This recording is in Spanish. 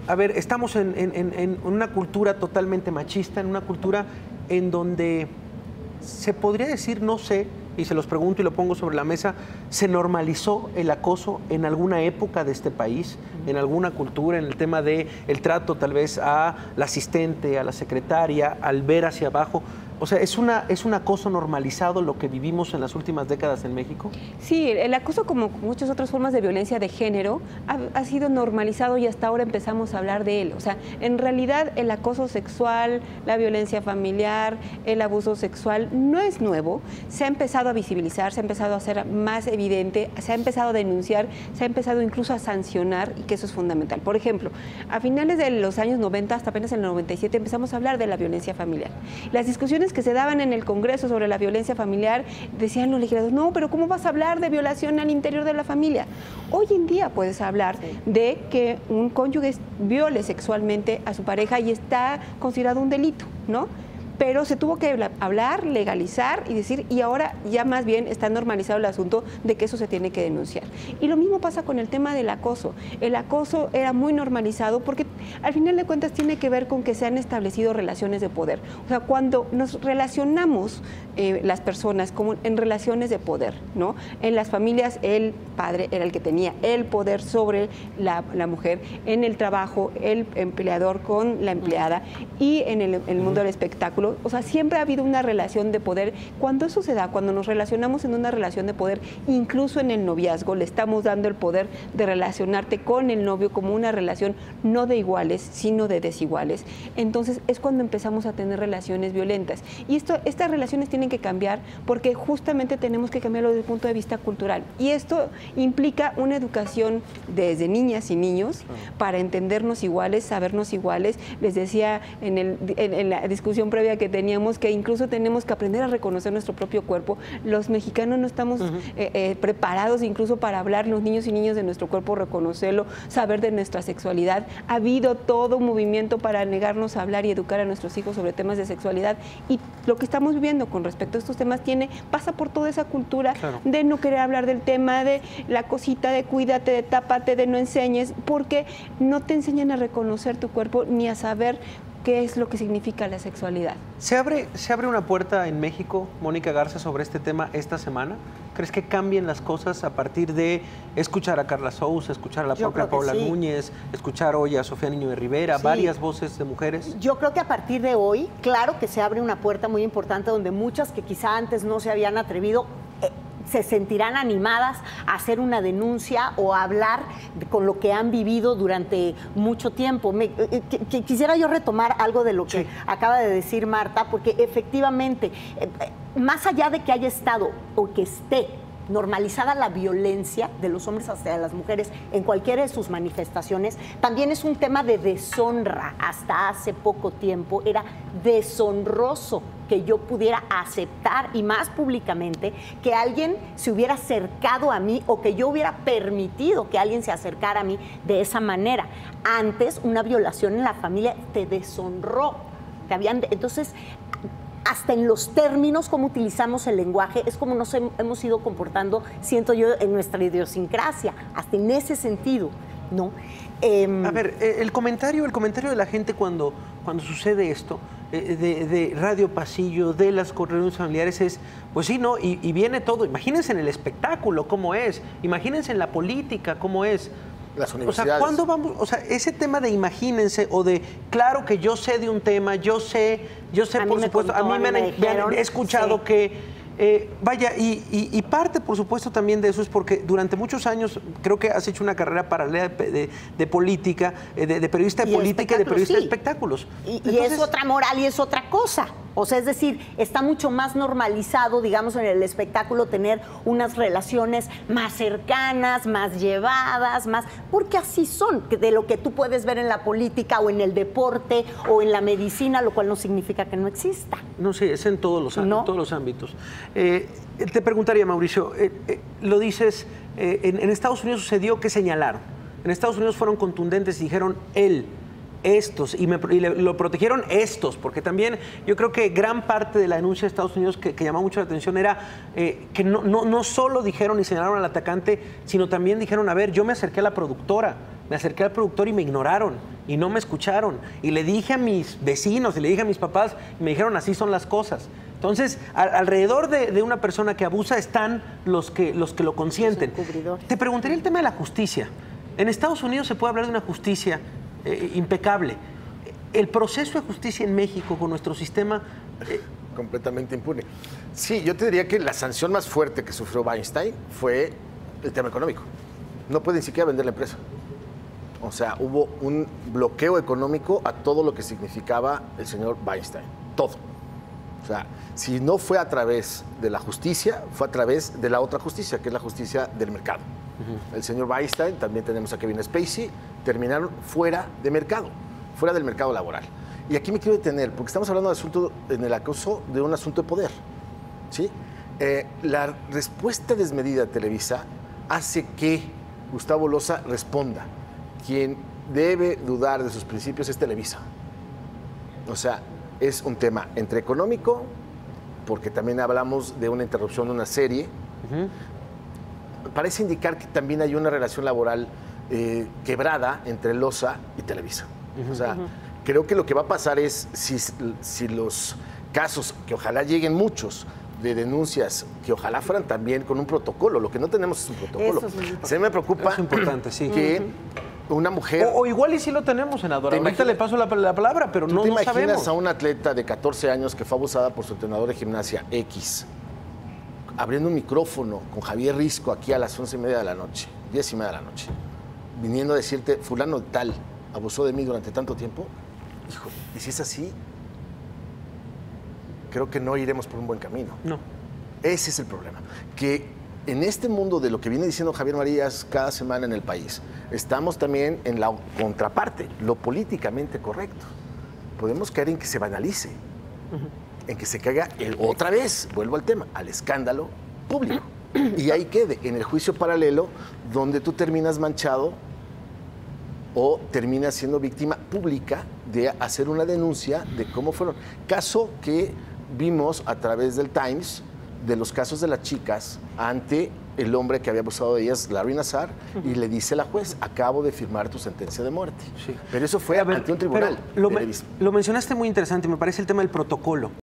A ver, estamos en una cultura totalmente machista, en una cultura en donde se podría decir, no sé, y se los pregunto y lo pongo sobre la mesa, ¿se normalizó el acoso en alguna época de este país, en alguna cultura, en el tema del trato tal vez a la asistente, a la secretaria, al ver hacia abajo? O sea, ¿es un acoso normalizado lo que vivimos en las últimas décadas en México? Sí, el acoso, como muchas otras formas de violencia de género, ha sido normalizado y hasta ahora empezamos a hablar de él. O sea, en realidad el acoso sexual, la violencia familiar, el abuso sexual no es nuevo. Se ha empezado a visibilizar, se ha empezado a hacer más evidente, se ha empezado a denunciar, se ha empezado incluso a sancionar, y que eso es fundamental. Por ejemplo, a finales de los años 90, hasta apenas en el 97, empezamos a hablar de la violencia familiar. Las discusiones que se daban en el Congreso sobre la violencia familiar, decían los legisladores, no, pero ¿cómo vas a hablar de violación al interior de la familia? Hoy en día puedes hablar de que un cónyuge viole sexualmente a su pareja y está considerado un delito, ¿no? Pero se tuvo que hablar, legalizar y decir, y ahora ya más bien está normalizado el asunto de que eso se tiene que denunciar. Y lo mismo pasa con el tema del acoso. El acoso era muy normalizado porque al final de cuentas tiene que ver con que se han establecido relaciones de poder. O sea, cuando nos relacionamos las personas como en relaciones de poder, ¿no? En las familias el padre era el que tenía el poder sobre la mujer, en el trabajo el empleador con la empleada y en el mundo del espectáculo. O sea, siempre ha habido una relación de poder. Cuando eso se da, cuando nos relacionamos en una relación de poder, incluso en el noviazgo, le estamos dando el poder de relacionarte con el novio como una relación no de iguales, sino de desiguales. Entonces es cuando empezamos a tener relaciones violentas. Y estas relaciones tienen que cambiar porque justamente tenemos que cambiarlo desde el punto de vista cultural. Y esto implica una educación desde niñas y niños para entendernos iguales, sabernos iguales. Les decía en la discusión previa que teníamos que incluso tenemos que aprender a reconocer nuestro propio cuerpo. Los mexicanos no estamos preparados incluso para hablar, los niños y niñas, de nuestro cuerpo, reconocerlo, saber de nuestra sexualidad. Ha habido todo un movimiento para negarnos a hablar y educar a nuestros hijos sobre temas de sexualidad, y lo que estamos viviendo con respecto a estos temas pasa por toda esa cultura de no querer hablar del tema, de la cosita de cuídate, de tápate, de no enseñes, porque no te enseñan a reconocer tu cuerpo ni a saber qué es lo que significa la sexualidad. ¿Se abre una puerta en México, Mónica Garza, sobre este tema esta semana? ¿Crees que cambien las cosas a partir de escuchar a Carla Sousa, escuchar a la propia Paula Núñez, escuchar hoy a Sofía Niño de Rivera, varias voces de mujeres? Yo creo que a partir de hoy, claro que se abre una puerta muy importante donde muchas que quizá antes no se habían atrevido se sentirán animadas a hacer una denuncia o a hablar con lo que han vivido durante mucho tiempo. Quisiera yo retomar algo de lo que acaba de decir Marta, porque efectivamente, más allá de que haya estado o que esté normalizada la violencia de los hombres hacia las mujeres en cualquiera de sus manifestaciones, también es un tema de deshonra. Hasta hace poco tiempo era deshonroso que yo pudiera aceptar, y más públicamente, que alguien se hubiera acercado a mí o que yo hubiera permitido que alguien se acercara a mí de esa manera. Antes, una violación en la familia te deshonró. Entonces, hasta en los términos como utilizamos el lenguaje, es como nos hemos ido comportando, siento yo, en nuestra idiosincrasia, hasta en ese sentido, ¿no? A ver, el comentario de la gente cuando sucede esto, de Radio Pasillo, de las reuniones familiares, es, pues sí, ¿no? Y viene todo. Imagínense en el espectáculo cómo es, imagínense en la política cómo es. Las universidades. O sea, ¿cuándo vamos? O sea, ese tema de imagínense, o de, claro que yo sé de un tema, yo sé por supuesto, a mí me han escuchado que, vaya, y parte, por supuesto, también de eso es porque durante muchos años creo que has hecho una carrera paralela de política, de periodista de política y de periodista de espectáculos. Entonces, y es otra moral y es otra cosa. O sea, es decir, está mucho más normalizado, digamos, en el espectáculo tener unas relaciones más cercanas, más llevadas, porque así son, de lo que tú puedes ver en la política o en el deporte o en la medicina, lo cual no significa que no exista. No sé, es en todos los ámbitos. Te preguntaría, Mauricio, lo dices, en Estados Unidos sucedió que señalaron. En Estados Unidos fueron contundentes y dijeron estos, y lo protegieron estos, porque también yo creo que gran parte de la denuncia de Estados Unidos que llamó mucho la atención era que no solo dijeron y señalaron al atacante, sino también dijeron, a ver, yo me acerqué a la productora, me acerqué al productor y me ignoraron y no me escucharon. Y le dije a mis vecinos y le dije a mis papás y me dijeron, así son las cosas. Entonces, alrededor de una persona que abusa están los que lo consienten. Te preguntaría el tema de la justicia. En Estados Unidos se puede hablar de una justicia impecable. El proceso de justicia en México con nuestro sistema... completamente impune. Sí, yo te diría que la sanción más fuerte que sufrió Weinstein fue el tema económico. No puede ni siquiera vender la empresa. O sea, hubo un bloqueo económico a todo lo que significaba el señor Weinstein. Todo. O sea, si no fue a través de la justicia, fue a través de la otra justicia, que es la justicia del mercado. El señor Weinstein, también tenemos a Kevin Spacey, terminaron fuera de mercado, fuera del mercado laboral. Y aquí me quiero detener, porque estamos hablando de asunto, en el acoso de un asunto de poder. ¿Sí? La respuesta desmedida de Televisa hace que Gustavo Loza responda. Quien debe dudar de sus principios es Televisa. O sea, es un tema entre económico, porque también hablamos de una interrupción de una serie. Parece indicar que también hay una relación laboral quebrada entre Loza y Televisa. O sea, creo que lo que va a pasar es si los casos, que ojalá lleguen muchos, de denuncias, que ojalá fueran también con un protocolo. Lo que no tenemos es un protocolo. Se me preocupa es importante, sí. que una mujer... O igual y sí lo tenemos, senador. Ahorita le paso la palabra, pero no sabemos. ¿Tú te imaginas a una atleta de 14 años que fue abusada por su entrenador de gimnasia X, abriendo un micrófono con Javier Risco aquí a las 11:30 de la noche, 10:30 de la noche, viniendo a decirte, fulano tal abusó de mí durante tanto tiempo? Hijo, y si es así, creo que no iremos por un buen camino. No. Ese es el problema. Que en este mundo de lo que viene diciendo Javier Marías cada semana en El País, estamos también en la contraparte, lo políticamente correcto. Podemos caer en que se banalice, en que se caiga otra vez, vuelvo al tema, al escándalo público. Y ahí quede, en el juicio paralelo, donde tú terminas manchado o terminas siendo víctima pública de hacer una denuncia de cómo fueron. Caso que vimos a través del Times, de los casos de las chicas ante el hombre que había abusado de ellas, Larry Nassar, y le dice la juez, acabo de firmar tu sentencia de muerte. Sí. Pero eso fue ante un tribunal. Lo mencionaste muy interesante, me parece el tema del protocolo.